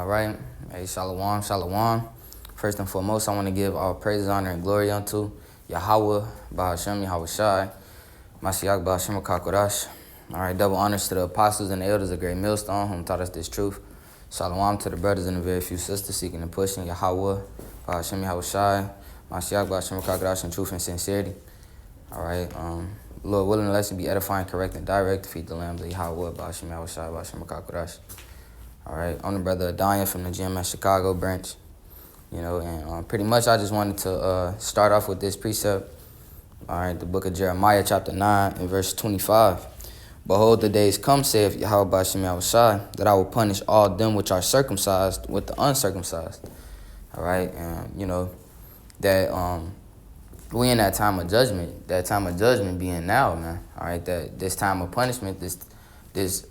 All right. Hey, shalom, shalom. First and foremost, I want to give all praises, honor, and glory unto Yahweh, Bahashem, Yahweh Shai, Mashiach, Bahashem, Kakodash. All right, double honors to the apostles and the elders of Great Millstone, whom taught us this truth. Shalom to the brothers and the very few sisters seeking and pushing Yahweh, Bahashem, Yahweh Shai, Mashiach, Bahashem, Kakodash, in truth and sincerity. All right. Lord willing, the lesson be edifying, correct, and direct to feed the lambs of Yahweh, Bahashem, Yahweh Shai, Bahashem, Kakodash. All right, I'm the brother Adanya from the GMS Chicago branch, and pretty much I just wanted to start off with this precept. All right, the book of Jeremiah, chapter 9, and verse 25. Behold, the days come, saith Yahweh Ba'ashem Yahushai, that I will punish all them which are circumcised with the uncircumcised. All right, and that we in that time of judgment being now, man. All right, that this time of punishment, this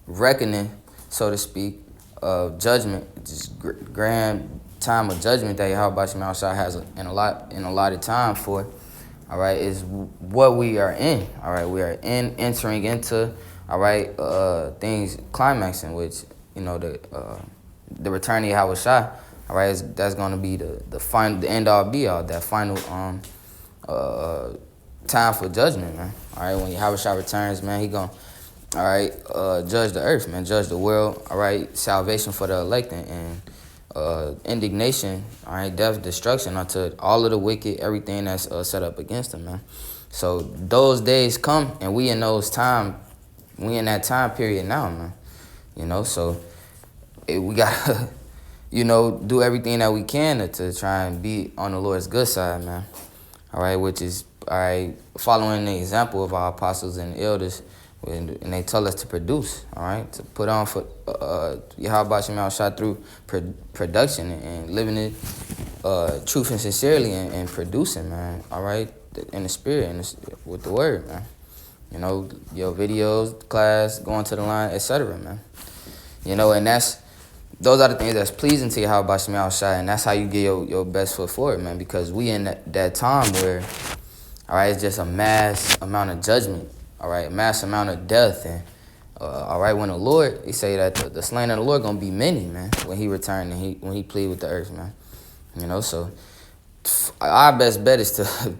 reckoning, so to speak, of judgment, this grand time of judgment that Yahweh Ba'ashem Yahushua has in a lot of time for, all right, is what we are in. All right, we are entering into, all right, things climaxing, which, the return of Yahweh Shai, all right, that's going to be the final, the end all be all, that final time for judgment, man. All right, when Yahweh Shai returns, man, he going to, all right, judge the earth, man, judge the world, all right, salvation for the elect, and indignation, all right, death, destruction unto all of the wicked, everything that's set up against them, man. So those days come, and we in that time period now, man. So we got to, do everything that we can to try and be on the Lord's good side, man. All right, which is, all right, following the example of our apostles and elders. And they tell us to produce, all right, to put on for Yahweh Ba'ashem Yahushua through production and living it truth and sincerely and producing, man, all right, in the spirit and with the word, man. Your videos, class, going to the line, etc., man. And those are the things that's pleasing to Yahweh Ba'ashem Yahushua, and that's how you get your best foot forward, man, because we in that time where, all right, it's just a mass amount of judgment. All right, a mass amount of death, and all right, when the Lord, he say that the slain of the Lord gonna be many, man, when he return and when he plead with the earth, man. So our best bet is to,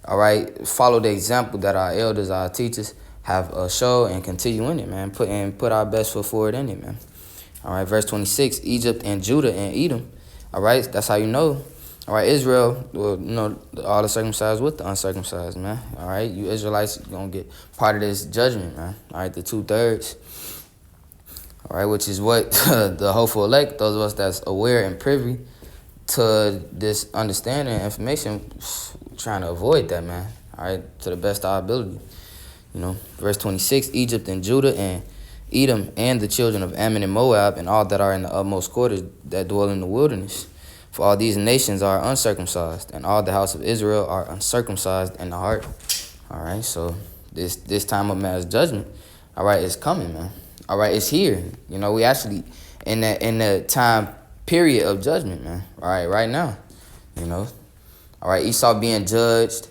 all right, follow the example that our elders, our teachers have showed and continue in it, man. Put our best foot forward in it, man. All right, verse 26, Egypt and Judah and Edom. All right, that's how you know. All right, Israel, well, all the circumcised with the uncircumcised, man. All right, you Israelites going to get part of this judgment, man. All right, the 2/3. All right, which is what the hopeful elect, those of us that's aware and privy to this understanding and information, trying to avoid that, man. All right, to the best of our ability. Verse 26, Egypt and Judah and Edom and the children of Ammon and Moab and all that are in the utmost quarters that dwell in the wilderness. For all these nations are uncircumcised, and all the house of Israel are uncircumcised in the heart. All right, so this time of mass judgment, all right, is coming, man. All right, it's here. We actually in the time period of judgment, man. All right, right now, All right, Esau being judged.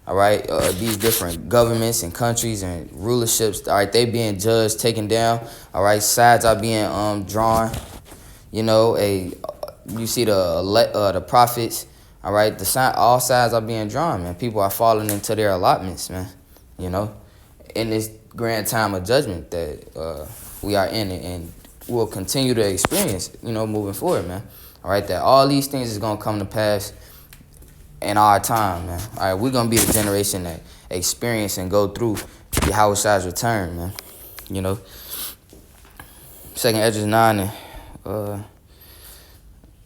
All right, these different governments and countries and rulerships, all right, they being judged, taken down. All right, sides are being drawn. You see the prophets, all right, all sides are being drawn, man. People are falling into their allotments, man, in this grand time of judgment that we are in and will continue to experience, moving forward, man. All right, that all these things is going to come to pass in our time, man. All right, we're going to be the generation that experience and go through Yahweh Shai's return, man. 2nd Esdras 9 and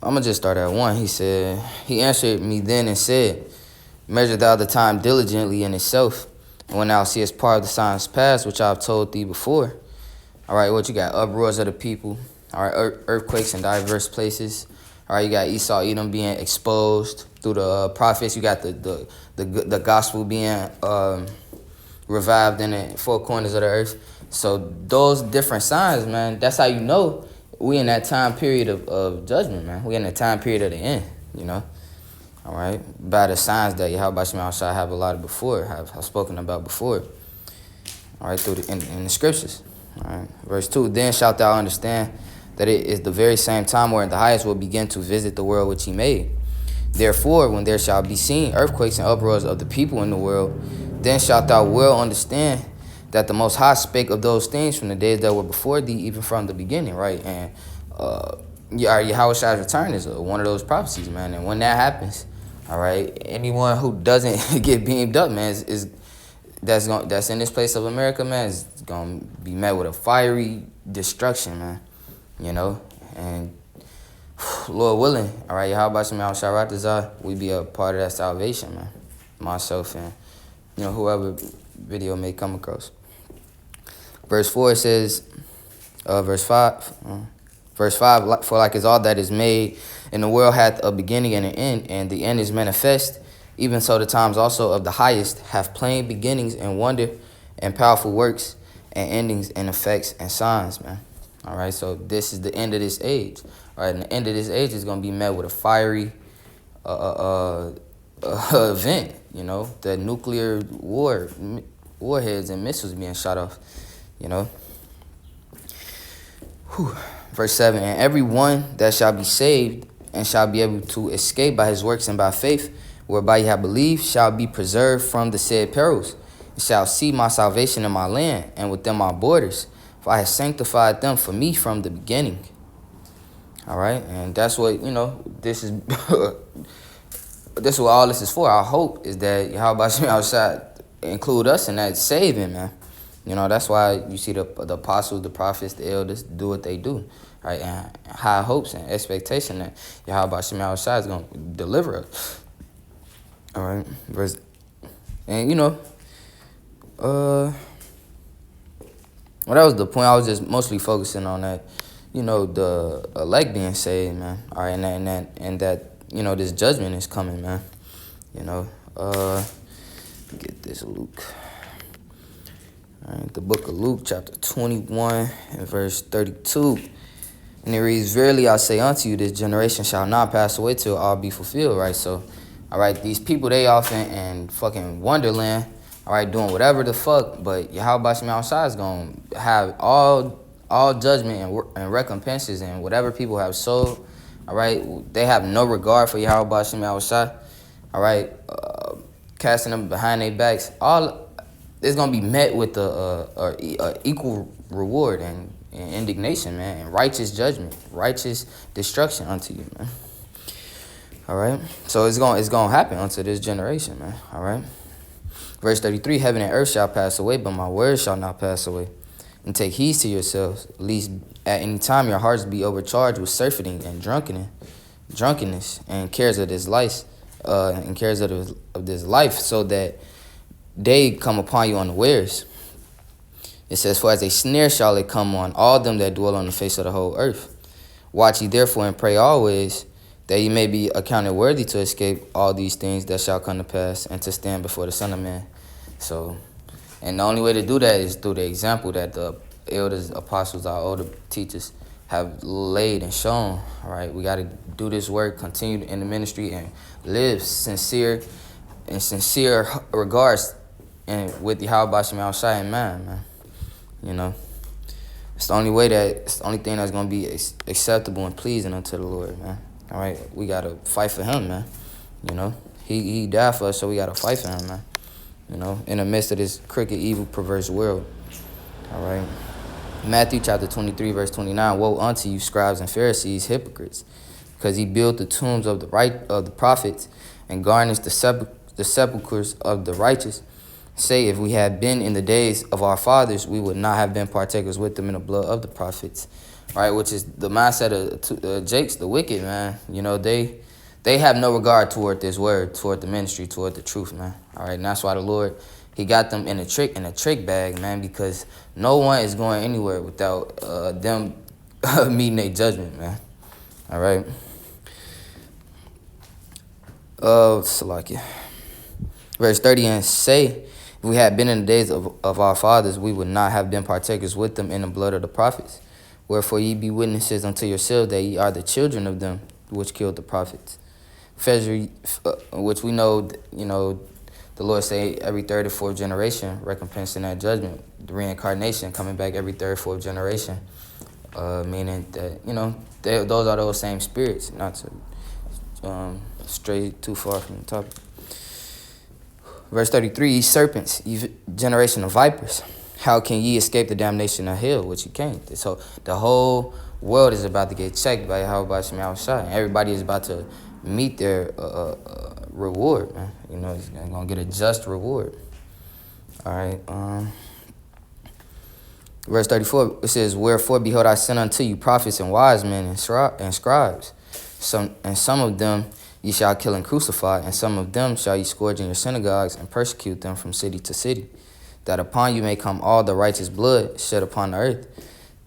I'm going to just start at 1. He said, he answered me then and said, measure thou the time diligently in itself, and when thou seest part of the signs past, which I have told thee before. All right, what you got? Uproars of the people. All right, earthquakes in diverse places. All right, you got Esau, Edom being exposed through the prophets. You got the gospel being revived in the four corners of the earth. So those different signs, man, that's how you know we in that time period of judgment, man. We in the time period of the end, All right, by the signs that Yahweh Ba'ashem Yahushua have allotted before, have spoken about before. All right, in the scriptures. All right, verse 2, then shalt thou understand that it is the very same time wherein the highest will begin to visit the world which he made. Therefore, when there shall be seen earthquakes and uproars of the people in the world, then shalt thou well understand that the Most High spake of those things from the days that were before thee, even from the beginning, right? And Yahweh return is one of those prophecies, man. And when that happens, all right, anyone who doesn't get beamed up, man, that's in this place of America, man, is gonna be met with a fiery destruction, man. You know, and Lord willing, all right, Yahweh Shem we be a part of that salvation, man. Myself and whoever video may come across. Verse 4 says, verse 5, for like as all that is made in the world hath a beginning and an end, and the end is manifest, even so the times also of the highest have plain beginnings and wonder and powerful works and endings and effects and signs, man. All right, so this is the end of this age. All right, and the end of this age is going to be met with a fiery event, the nuclear warheads and missiles being shot off, Whew. Verse 7, and every one that shall be saved and shall be able to escape by his works and by faith, whereby ye have believed, shall be preserved from the said perils, and shall see my salvation in my land and within my borders, for I have sanctified them for me from the beginning. All right, and that's what, this is, this is what all this is for. Our hope is that Yahweh Shem outside include us in that saving, man. That's why you see the apostles, the prophets, the elders do what they do, right? And high hopes and expectation that Yahweh Shem outside is going to deliver us. All right, and well, that was the point. I was just mostly focusing on that, the elect being saved, man. All right, and that this judgment is coming, man. Get this Luke. All right, the book of Luke, chapter 21 and verse 32. And it reads, verily I say unto you, this generation shall not pass away till all be fulfilled, right? So, all right, these people, they off in fucking Wonderland, all right, doing whatever the fuck, but Yahweh Shem outside is going to have all judgment and recompenses and whatever people have sold, all right? They have no regard for Yahweh Shem outside, all right? Casting them behind their backs. It's going to be met with a equal reward and indignation, man, and righteous judgment, righteous destruction unto you, man. All right? So it's going to happen unto this generation, man. All right? Verse 33, heaven and earth shall pass away, but my words shall not pass away. And take heed to yourselves, lest at any time your hearts be overcharged with surfeiting and drunkenness and cares of this life, of this life, so that they come upon you unawares. It says, for as a snare shall it come on all them that dwell on the face of the whole earth. Watch ye therefore and pray always, that ye may be accounted worthy to escape all these things that shall come to pass, and to stand before the Son of Man. So, and the only way to do that is through the example that the elders, apostles, our older teachers have laid and shown. All right, we got to do this work, continue in the ministry, and live sincere regards and with Yahweh Shem outside in mind, man. It's the only thing that's gonna be acceptable and pleasing unto the Lord, man. All right, we gotta fight for Him, man. He died for us, so we gotta fight for Him, man. In the midst of this crooked, evil, perverse world. All right. Matthew chapter 23, verse 29. Woe unto you, scribes and Pharisees, hypocrites, because ye build the tombs of the prophets and garnish the sepulchres of the righteous. Say, if we had been in the days of our fathers, we would not have been partakers with them in the blood of the prophets. All right, which is the mindset of Jakes, the wicked, man. They have no regard toward this word, toward the ministry, toward the truth, man. All right, and that's why the Lord, He got them in a trick bag, man, because no one is going anywhere without them meeting their judgment, man. All right. Salakia. Verse 30, and say, if we had been in the days of our fathers, we would not have been partakers with them in the blood of the prophets. Wherefore ye be witnesses unto yourselves that ye are the children of them which killed the prophets. Which we know, the Lord say every third or fourth generation, recompense in that judgment. The reincarnation coming back every third or fourth generation. meaning that, those are those same spirits, not to stray too far from the topic. Verse 33, ye serpents, ye generation of vipers, how can ye escape the damnation of hell, which you can't? So the whole world is about to get checked by Yahweh Shem Yahushua. Everybody is about to meet their reward, man. It's going to get a just reward. All right. Verse 34, it says, wherefore, behold, I send unto you prophets and wise men and scribes. Some of them ye shall kill and crucify, and some of them shall ye scourge in your synagogues and persecute them from city to city, that upon you may come all the righteous blood shed upon the earth,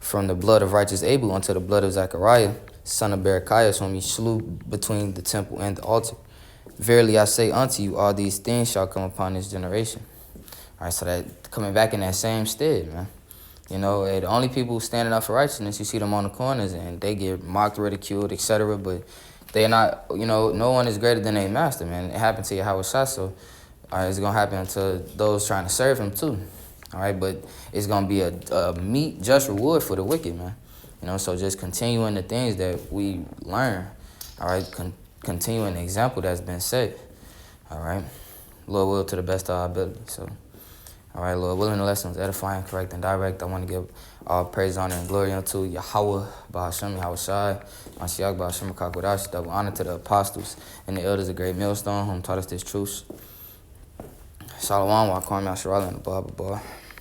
from the blood of righteous Abel unto the blood of Zechariah, son of Berechiah, whom ye slew between the temple and the altar. Verily I say unto you, all these things shall come upon this generation. All right, so that coming back in that same stead, man. The only people standing up for righteousness, you see them on the corners, and they get mocked, ridiculed, etc. But they're not, no one is greater than a master, man. It happened to Yahweh Shah, so it's going to happen to those trying to serve him too. All right, but it's going to be a meet, just reward for the wicked, man. So just continuing the things that we learn, all right, continuing the example that's been set, all right. Lord will to the best of our ability, so. All right, Lord, willing the lessons, edifying, correct, and direct. I want to give all praise, honor, and glory unto Yahweh, Bahashem, Yahweh Shai, Mashiach, Bahashem, Kakwadash, double honor to the apostles and the elders of Great Millstone, whom taught us this truth. Shalom, Wakwam, Yasharal, and the Blah, blah, blah.